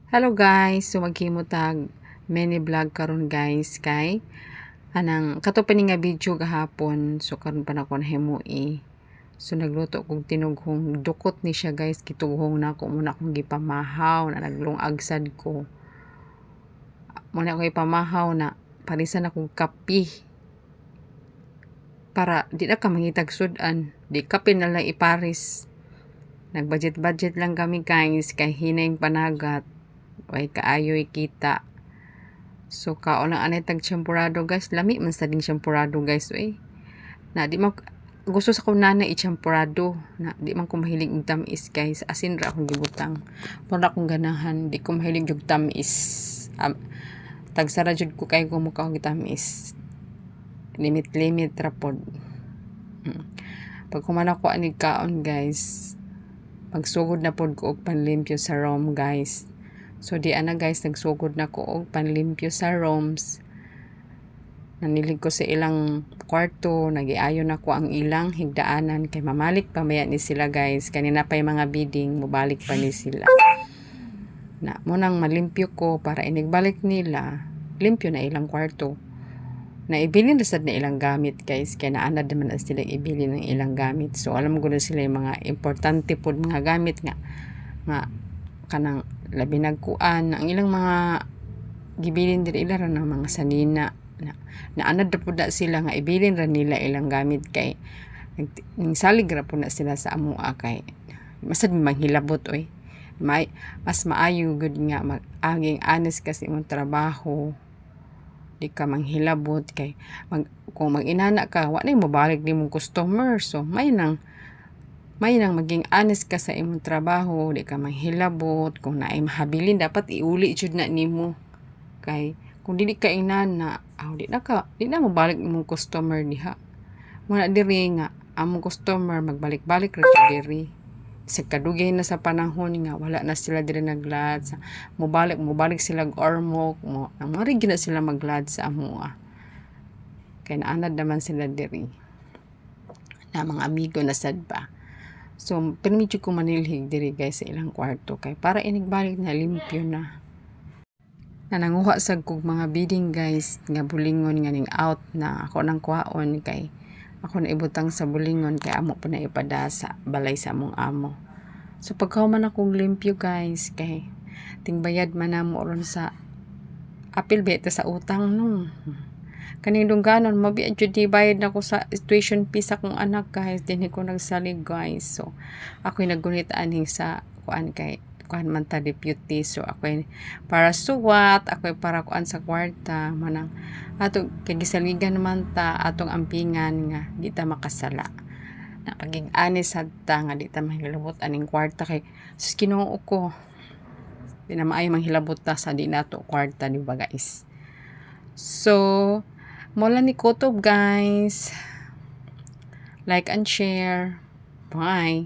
Hello guys, so maghimutag mini vlog karon guys kay anang kato pa ni nga video gahapon, so karon pa nako nahimui. So nagluto kog tinughong dukot ni siya guys, kitughong nako muna akong gipamahaw na naglungag sad ko. Muna ako ipamahaw na parisan akong kape para di na ka mangitag sudan, di kape na lang iparis. Nag-budget lang kami guys kay hinay panagat. Way kaayoy kita. So kaon lang anay tag champurado guys. Lami man sa ding champurado guys Na di man gusto sa kunana i-champurado. Na di man ko mahilig og tamis guys. Asin ra akong gibutang. Wala akong ganahan. Di ko mahilig og tamis. Tag sara jud ko kay ko mukha og tamis. Limit ra pod. Pag kumana ko ani kaon guys. Pagsugod na pod ko og panlimpyo sa room guys. So di ana guys nagsugod na ko og panlimpyo sa rooms. Nanilig ko sa ilang kwarto, nagiayo na ko ang ilang higdaanan kay mamalik pa maya ni sila guys. Kanina pa yung mga bidding, mubalik pa ni sila. Na munang malimpyo ko para inigbalik nila, limpyo na ilang kwarto. Na ibili na sad na ilang gamit guys, kaya naanad naman na sila ibili ng ilang gamit. So alam ko na sila yung mga importante pod mga gamit nga kanang labi nagkuan ang ilang mga gibilin diri ila ra ng mga sanina na anad ra pud sila nga ibilin ra nila ilang gamit kay ning salig ra pud na sila sa amoa kay masad manghilabot mas maayo gud nga mag-aging honest kasi imong trabaho, di ka manghilabot kay kung mag-inana ka wa na mo balik nimong customer. So may nang maging honest ka sa imong trabaho, di ka manghilabot. Kung naay mahabilin dapat iuli jud na nimo. Kay kung dili ka inana, di na mo balik imong customer diha. Muna diri nga among customer magbalik-balik ra jud diri. Sa kadugay na sa panahon nga wala na sila diri naglad sa mobalik sila ormok mo. Amari gyud na sila maglad sa amoa. Kay naanad naman sila diri. Na mga amigo na sad ba. So, pero medyo ko manilhig diri guys sa ilang kwarto kay para inigbalik na limpyo na. Nananguha sad kog mga bidding guys nga bulingon nga ning out na ako nang kuhaon kay ako na ibutang sa bulingon kay amo pa na ipada sa balay sa among amo. So pagkahuman akong limpyo guys kay tingbayad man namo ron sa apil beta sa utang no. Kaning dungganon mabiad jud di bayad nako sa tuition fees akong anak guys, dinhi ko nagsalig guys. So ako'y naggunit aning sa kuan kay kuan man ta deputy. So ako'y para suwat, ako'y para kuan sa kwarta manang ato kay gisaligan man ta atong ampingan nga di ta makasala. Na paging honest sad ta nga di ta mahilabot aning kwarta kay sus Ginoo ko. Di na maayo manghilabot ta sa di nato kwarta di ba guys. So mula ni Kutob guys. Like and share. Bye.